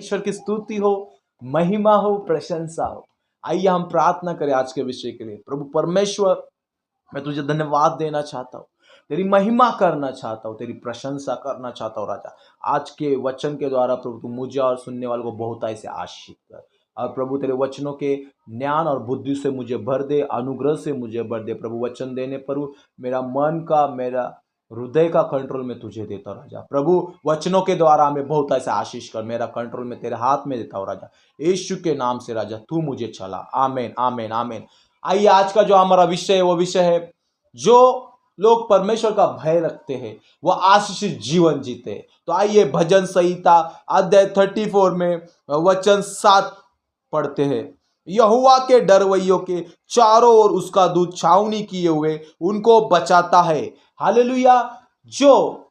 ईश्वर की स्तुति हो, महिमा हो, प्रशंसा हो। आइए हम प्रार्थना करें आज के विषय के लिए। प्रभु परमेश्वर, मैं तुझे धन्यवाद देना चाहता हूँ, तेरी महिमा करना चाहता हूँ, तेरी प्रशंसा करना चाहता हूँ राजा। आज के वचन के द्वारा प्रभु तू मुझे और सुनने वालों को बहुताई से आशीष कर। और प्रभु तेरे वचनों के ज्ञान और बुद्धि से मुझे भर दे, अनुग्रह से मुझे भर दे। प्रभु वचन देने पर मेरा मन का, मेरा हृदय का कंट्रोल में तुझे देता हूँ राजा। प्रभु वचनों के द्वारा हमें बहुत ऐसा आशीष कर, मेरा कंट्रोल में तेरे हाथ में देता हूँ राजा। यीशु के नाम से राजा तू मुझे चला। आमीन, आमीन, आमीन। आइए आज का जो हमारा विषय है वो विषय है, जो लोग परमेश्वर का भय रखते हैं वह आशीषित जीवन जीते हैं। तो आइए भजन संहिता अध्याय 34 में वचन 7 पढ़ते हैं। यहोवा के डरवैयों के चारों ओर उसका दूत छावनी किए हुए उनको बचाता है। हालेलुया। जो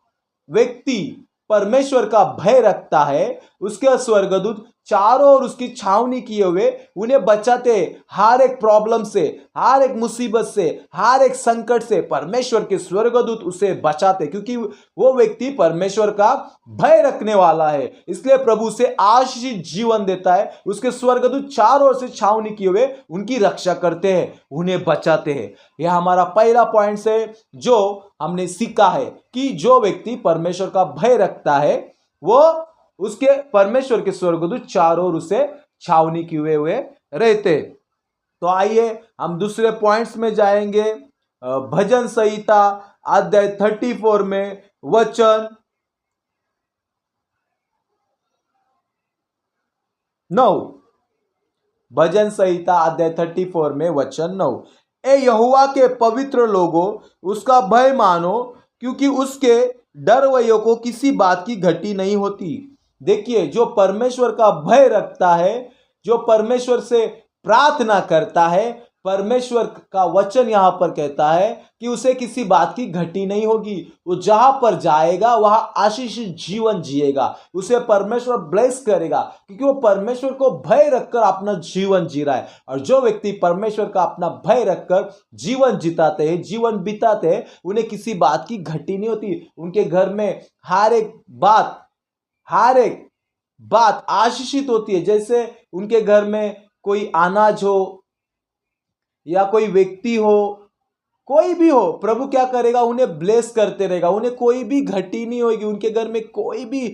व्यक्ति परमेश्वर का भय रखता है उसके स्वर्गदूत चारों ओर उसकी छावनी किए हुए उन्हें बचाते, हर एक प्रॉब्लम से, हर एक मुसीबत से, हर एक संकट से परमेश्वर के स्वर्गदूत उसे बचाते, क्योंकि वो व्यक्ति परमेश्वर का भय रखने वाला है। इसलिए प्रभु उसे आशीषित जीवन देता है। उसके स्वर्गदूत चारों ओर से छावनी किए हुए उनकी रक्षा करते हैं, उन्हें बचाते हैं। यह हमारा पहला पॉइंट है जो हमने सीखा है कि जो व्यक्ति परमेश्वर का भय रखता है वो उसके परमेश्वर के स्वर्गदूत चारों ओर उसे छावनी किए हुए रहते। तो आइए हम दूसरे पॉइंट्स में जाएंगे। भजन संहिता अध्याय 34 में वचन 9। भजन संहिता अध्याय 34 में वचन 9। ए यहोवा के पवित्र लोगों, उसका भय मानो, क्योंकि उसके डरवैयों को किसी बात की घटी नहीं होती। देखिए, जो परमेश्वर का भय रखता है, जो परमेश्वर से प्रार्थना करता है, परमेश्वर का वचन यहां पर कहता है कि उसे किसी बात की घटी नहीं होगी। वो जहां पर जाएगा वहां आशीषित जीवन जिएगा, उसे परमेश्वर ब्लेस करेगा, क्योंकि वो परमेश्वर को भय रखकर अपना जीवन जी रहा है। और जो व्यक्ति परमेश्वर का अपना भय रखकर जीवन जिताते हैं, जीवन बिताते हैं, उन्हें किसी बात की घटी नहीं होती। उनके घर में हर एक बात आशीषित होती है। जैसे उनके घर में कोई अनाज हो या कोई व्यक्ति हो, कोई भी हो, प्रभु क्या करेगा, उन्हें ब्लेस करते रहेगा। उन्हें कोई भी घटी नहीं होगी, उनके घर में कोई भी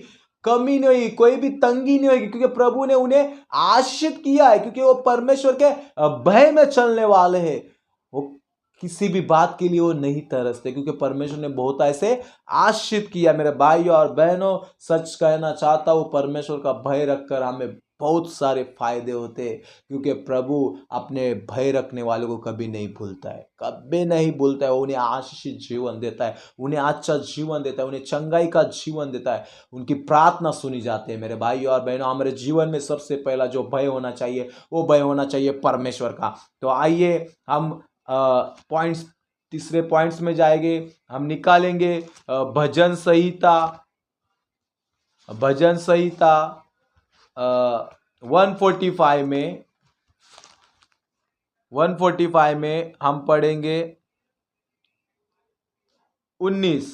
कमी नहीं होगी, कोई भी तंगी नहीं होगी, क्योंकि प्रभु ने उन्हें आशीषित किया है, क्योंकि वो परमेश्वर के भय में चलने वाले हैं। वो किसी भी बात के लिए वो नहीं तरसते, क्योंकि परमेश्वर ने बहुत ऐसे आशीषित किया। मेरे भाइयों और बहनों, सच कहना चाहता हूँ, परमेश्वर का भय रखकर हमें बहुत सारे फायदे होते हैं, क्योंकि प्रभु अपने भय रखने वालों को कभी नहीं भूलता है, कभी नहीं भूलता है। वो उन्हें आशीषित जीवन देता है, उन्हें अच्छा जीवन देता है, उन्हें चंगाई का जीवन देता है, उनकी प्रार्थना सुनी जाती है। मेरे भाइयों और बहनों, हमारे जीवन में सबसे पहला जो भय होना चाहिए वो भय होना चाहिए परमेश्वर का। तो आइए हम तीसरे पॉइंट्स में जाएंगे। हम निकालेंगे भजन संहिता 145 में हम पढ़ेंगे 19।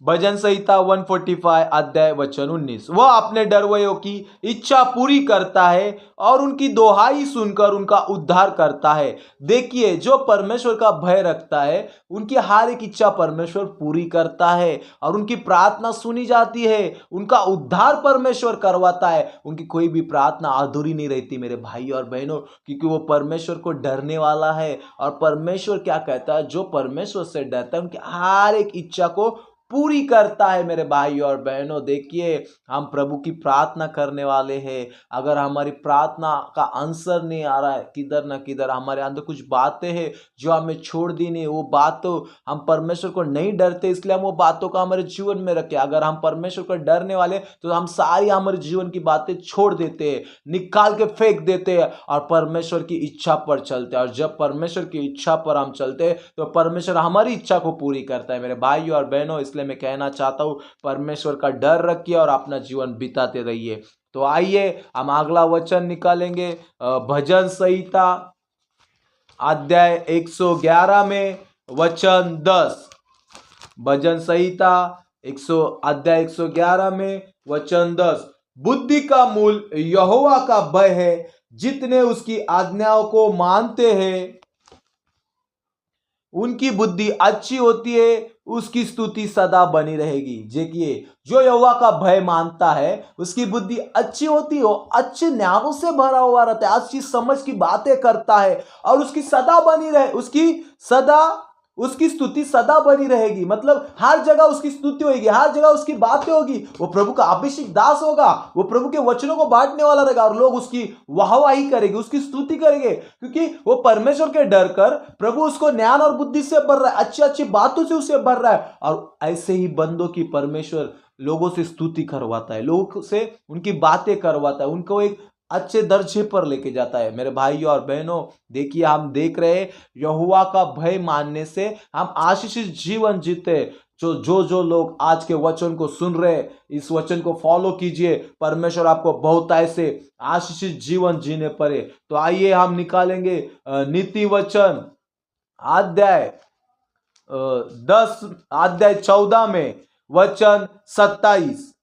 भजन संहिता 145 अध्याय वचन 19। वह अपने डरवैयों की इच्छा पूरी करता है और उनकी दोहाई सुनकर उनका उद्धार करता है। देखिए, जो परमेश्वर का भय रखता है उनकी हर एक इच्छा परमेश्वर पूरी करता है और उनकी प्रार्थना सुनी जाती है, उनका उद्धार परमेश्वर करवाता है। उनकी कोई भी प्रार्थना अधूरी नहीं रहती मेरे भाई और बहनों, क्योंकि वो परमेश्वर को डरने वाला है। और परमेश्वर क्या कहता है, जो परमेश्वर से डरता है उनकी हर एक इच्छा को पूरी करता है। मेरे भाई और बहनों, देखिए, हम प्रभु की प्रार्थना करने वाले हैं। अगर हमारी प्रार्थना का आंसर नहीं आ रहा है, किधर ना किधर हमारे अंदर कुछ बातें हैं जो हमें छोड़ दी नहीं, वो बात तो हम परमेश्वर को नहीं डरते, इसलिए हम वो बातों का हमारे जीवन में रखें। अगर हम परमेश्वर को डरने वाले तो हम सारी हमारे जीवन की बातें छोड़ देते हैं, निकाल के फेंक देते हैं और परमेश्वर की इच्छा पर चलते हैं। और जब परमेश्वर की इच्छा पर हम चलते हैं तो परमेश्वर हमारी इच्छा को पूरी करता है। मेरे भाई और बहनों, इसलिए मैं कहना चाहता हूं, परमेश्वर का डर रखिए और अपना जीवन बिताते रहिए। तो आइए हम अगला वचन निकालेंगे भजन संहिता अध्याय 111 में वचन 10। भजन संहिता अध्याय 111 में वचन 10। बुद्धि का मूल यहोवा का भय है। जितने उसकी आज्ञाओं को मानते हैं उनकी बुद्धि अच्छी होती है, उसकी स्तुति सदा बनी रहेगी। देखिए, जो यहोवा का भय मानता है उसकी बुद्धि अच्छी होती है, वो अच्छे ज्ञानों से भरा हुआ रहता है, अच्छी समझ की बातें करता है और उसकी सदा बनी रहे, उसकी स्तुति सदा बनी रहेगी। मतलब हर जगह उसकी स्तुति होगी, हर जगह उसकी बातें होगी। वो प्रभु का अभिषेक दास होगा, वो प्रभु के वचनों को बांटने वाला रहेगा और लोग उसकी वाहवाही करेंगे, उसकी स्तुति करेंगे, क्योंकि वो परमेश्वर के डर कर प्रभु उसको ज्ञान और बुद्धि से भर रहा है, अच्छी अच्छी बातों से उसे भर रहा है। और ऐसे ही बंदों की परमेश्वर लोगों से स्तुति करवाता है, लोगों से उनकी बातें करवाता है, उनको एक अच्छे दर्जे पर लेके जाता है। मेरे भाइयों और बहनों, देखिए, हम देख रहे हैं यहोवा का भय मानने से हम आशीषित जीवन जीते। जो लोग आज के वचन को सुन रहे हैं, इस वचन को फॉलो कीजिए, परमेश्वर आपको बहुत ऐसे आशीषित जीवन जीने पड़े। तो आइए हम निकालेंगे नीति वचन अध्याय 14 में वचन 27।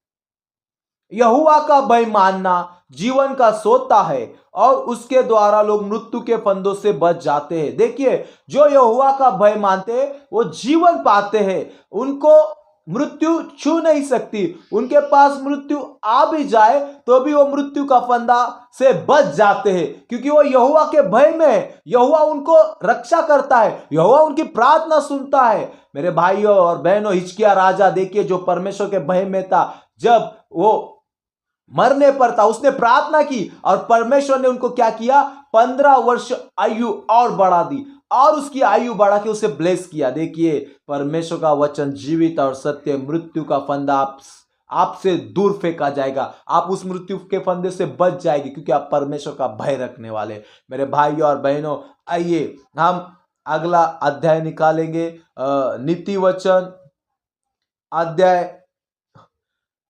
यहोवा का भय मानना जीवन का सोता है और उसके द्वारा लोग मृत्यु के फंदों से बच जाते हैं। देखिए, जो यहोवा का भय मानते हैं वो जीवन पाते हैं, उनको मृत्यु छू नहीं सकती। उनके पास मृत्यु आ भी जाए तो भी वो मृत्यु का फंदा से बच जाते हैं, क्योंकि वो यहोवा के भय में है। यहोवा उनको रक्षा करता है, यहोवा उनकी प्रार्थना सुनता है। मेरे भाइयों और बहनों, हिजकिय्याह राजा, देखिए, जो परमेश्वर के भय में था, जब वो मरने पर था, उसने प्रार्थना की और परमेश्वर ने उनको क्या किया, 15 वर्ष आयु और बढ़ा दी और उसकी आयु बढ़ा के उसे ब्लेस किया। देखिए, परमेश्वर का वचन जीवित और सत्य। मृत्यु का फंदा आपसे दूर फेंका जाएगा, आप उस मृत्यु के फंदे से बच जाएगी, क्योंकि आप परमेश्वर का भय रखने वाले। मेरे भाइयों और बहनों, आइए हम अगला अध्याय निकालेंगे, नीति वचन अध्याय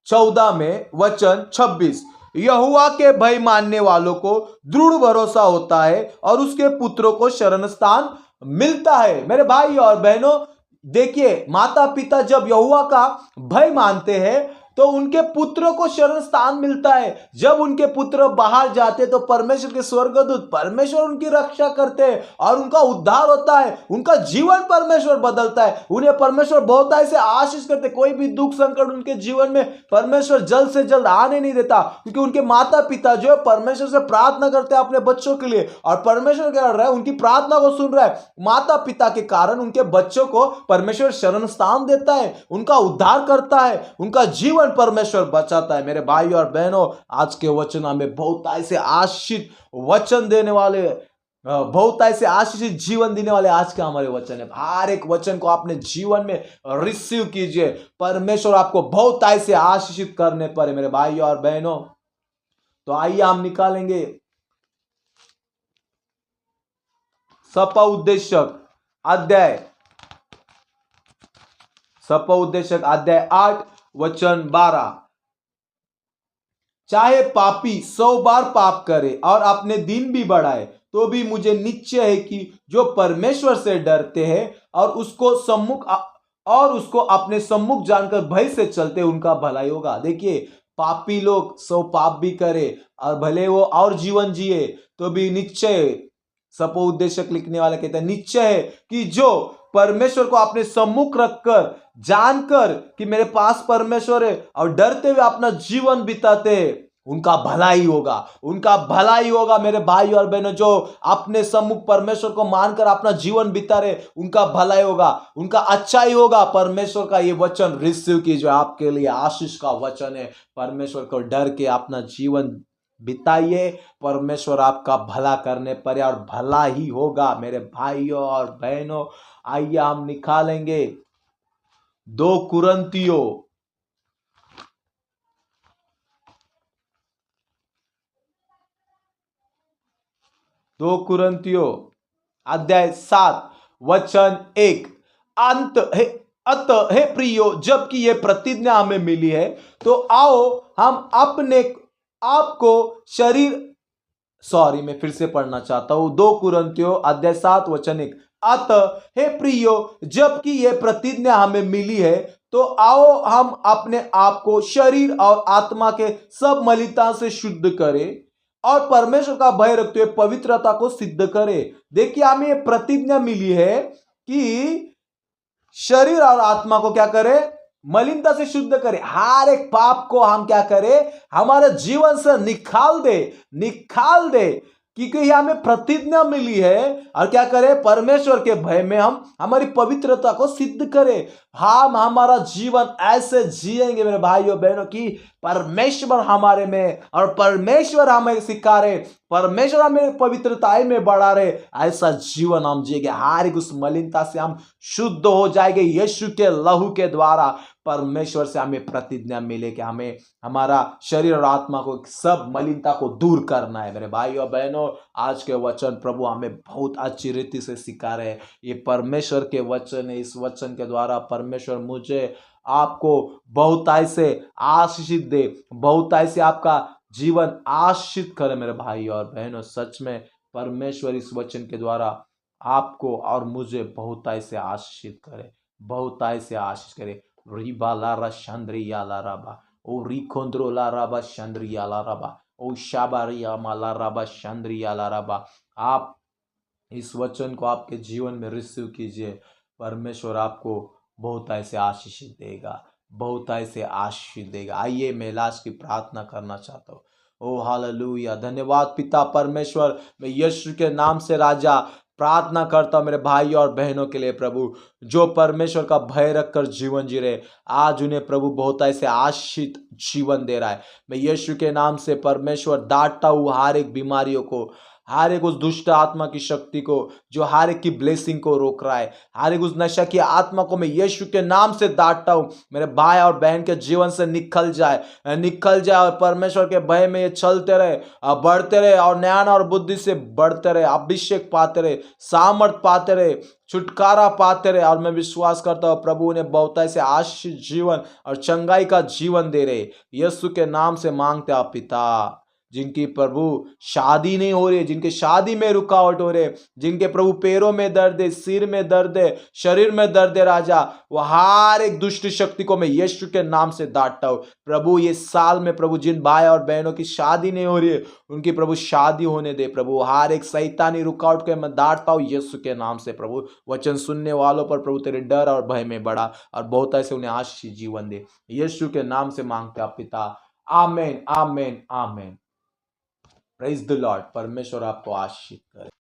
14 में वचन 26। यहोवा के भय मानने वालों को दृढ़ भरोसा होता है और उसके पुत्रों को शरण स्थान मिलता है। मेरे भाई और बहनों, देखिए, माता पिता जब यहोवा का भय मानते हैं तो उनके पुत्रों को शरण स्थान मिलता है। जब उनके पुत्र बाहर जाते तो परमेश्वर के स्वर्गदूत, परमेश्वर उनकी रक्षा करते हैं और उनका उद्धार होता है, उनका जीवन परमेश्वर बदलता है, उन्हें परमेश्वर बहुत ऐसे आशीष करते। कोई भी दुख संकट उनके जीवन में परमेश्वर जल्द से जल्द आने नहीं देता, क्योंकि उनके माता पिता जो है परमेश्वर से प्रार्थना करते हैं अपने बच्चों के लिए, और परमेश्वर क्या कर रहा है, उनकी प्रार्थना को सुन रहा है। माता पिता के कारण उनके बच्चों को परमेश्वर शरण स्थान देता है, उनका उद्धार करता है, उनका जीवन परमेश्वर बचाता है। मेरे भाई और बहनों, आज के वचन हमें बहुत ऐसे आशीषित वचन देने वाले, बहुत ऐसे आशीषित जीवन देने वाले आज के हमारे वचन है। हर एक वचन को आपने जीवन में रिसीव कीजिए, परमेश्वर आपको बहुत ऐसे आशीषित करने पर। मेरे भाई और बहनों, तो आइए हम निकालेंगे सपा उद्देशक अध्याय 8 वचन 12। चाहे पापी 100 बार पाप करे और अपने दिन भी बढ़ाए, तो भी मुझे निश्चय है कि जो परमेश्वर से डरते हैं और उसको अपने सम्मुख जानकर भय से चलते, उनका भलाई होगा। देखिए, पापी लोग 100 पाप भी करे और भले वो और जीवन जिए, तो भी निश्चय, सपोउद्देशक लिखने वाला कहता है, निश्चय है कि जो परमेश्वर को अपने सम्मुख रखकर, जानकर कि मेरे पास परमेश्वर है और डरते हुए अपना जीवन बिताते हैं, उनका भलाई होगा, उनका भलाई होगा। मेरे भाई और बहनों, जो अपने सम्मुख परमेश्वर को मानकर अपना जीवन बिता रहे, उनका भलाई होगा, उनका अच्छाई होगा। परमेश्वर का ये वचन रिसीव कीजिए, आपके लिए आशीष का वचन है। परमेश्वर को डर के अपना जीवन बिताइए, परमेश्वर आपका भला करने पर और भला ही होगा। मेरे भाइयों और बहनों, आइए हम निकालेंगे 2 कुरिन्थियों अध्याय 7 वचन 1। अतः हे प्रियो, जबकि ये प्रतिज्ञा हमें मिली है, तो आओ हम अपने आपको मैं फिर से पढ़ना चाहता हूं, 2 कुरिन्थियों अध्याय 7 वचन 1। अतः हे प्रियो, जबकि ये प्रतिज्ञा हमें मिली है, तो आओ हम अपने आप को शरीर और आत्मा के सब मलिनता से शुद्ध करें और परमेश्वर का भय रखते हुए पवित्रता को सिद्ध करें। देखिए, हमें ये प्रतिज्ञा मिली है कि शरीर और आत्मा को क्या करें? मलिनता से शुद्ध करें। हर एक पाप को हम क्या करें? हमारे जीवन से निकाल दे, क्योंकि यह हमें प्रतिज्ञा मिली है। और क्या करें? परमेश्वर के भय में हम हमारी पवित्रता को सिद्ध करें। हम हमारा जीवन ऐसे जिएंगे मेरे भाइयों बहनों की परमेश्वर हमारे में और परमेश्वर हमें सिखा रहे, परमेश्वर हमें पवित्रताई में बढ़ा रहे। ऐसा जीवन हम जिएंगे, हर एक उस मलिनता से हम शुद्ध हो जाएंगे यीशु के लहू के द्वारा। परमेश्वर से हमें प्रतिज्ञा मिले कि हमें हमारा शरीर और आत्मा को सब मलिनता को दूर करना है। मेरे भाइयों बहनों, आज के वचन प्रभु हमें बहुत अच्छी रीति से सिखा रहे हैं। ये परमेश्वर के वचन है। इस वचन के द्वारा परमेश्वर मुझे आपको बहुताई से आशीषित दे, बहुताई से आपका जीवन आशीषित करे। मेरे भाई और बहनों, सच में परमेश्वर इस वचन के द्वारा आपको और मुझे बहुताई से आशीषित करे, बहुताई से आशीष करे। रिबा लारा चंद्रिया लाराबा, ओ रिकोंद्रो लाराबा चंद्रिया लाराबा, ओ शाबारिया माला राबा चंद्रिया लाराबा। आप इस वचन को आपके जीवन में रिसीव कीजिए। परमेश्वर आपको बहुताई से आशीष देगा, बहुताई से आशीष देगा। आइए, मैं लास्ट की प्रार्थना करना चाहता हूँ। ओ हालेलुया, धन्यवाद पिता परमेश्वर। मैं यीशु के नाम से राजा प्रार्थना करता हूँ मेरे भाई और बहनों के लिए प्रभु, जो परमेश्वर का भय रखकर जीवन जी रहे। आज उन्हें प्रभु बहुताई से आशीषित जीवन दे रहा है। मैं यीशु के नाम से परमेश्वर डांटता हूँ हर एक बीमारियों को, हर एक उस दुष्ट आत्मा की शक्ति को जो हर एक की ब्लेसिंग को रोक रहा है, हर एक उस नशा की आत्मा को मैं यीशु के नाम से डांटता हूँ। मेरे भाई और बहन के जीवन से निकल जाए और परमेश्वर के भय में ये चलते रहे और बढ़ते रहे और ज्ञान और बुद्धि से बढ़ते रहे, अभिषेक पाते रहे, सामर्थ पाते रहे, छुटकारा पाते रहे। और मैं विश्वास करता हूँ प्रभु ने बहुताई से आशीष जीवन और चंगाई का जीवन दे रहे। यीशु के नाम से मांगते आप पिता। जिनकी प्रभु शादी नहीं हो रही, जिनके शादी में रुकावट हो रहे, जिनके प्रभु पैरों में दर्द है, सिर में दर्द है, शरीर में दर्द है राजा, वो हर एक दुष्ट शक्ति को मैं यीशु के नाम से डांटता हूँ प्रभु। ये साल में प्रभु जिन भाई और बहनों की शादी नहीं हो रही है, उनकी प्रभु शादी होने दे प्रभु। हर एक शैतानी रुकावट को मैं डांटता हूँ यीशु के नाम से प्रभु। वचन सुनने वालों पर प्रभु तेरे डर और भय में बढ़ा और बहुत ऐसे उन्हें आशीष जीवन दे। यीशु के नाम से मांगते आप पिता, amen, amen, amen. Praise the Lord. परमेश्वर आपको आशीष करे।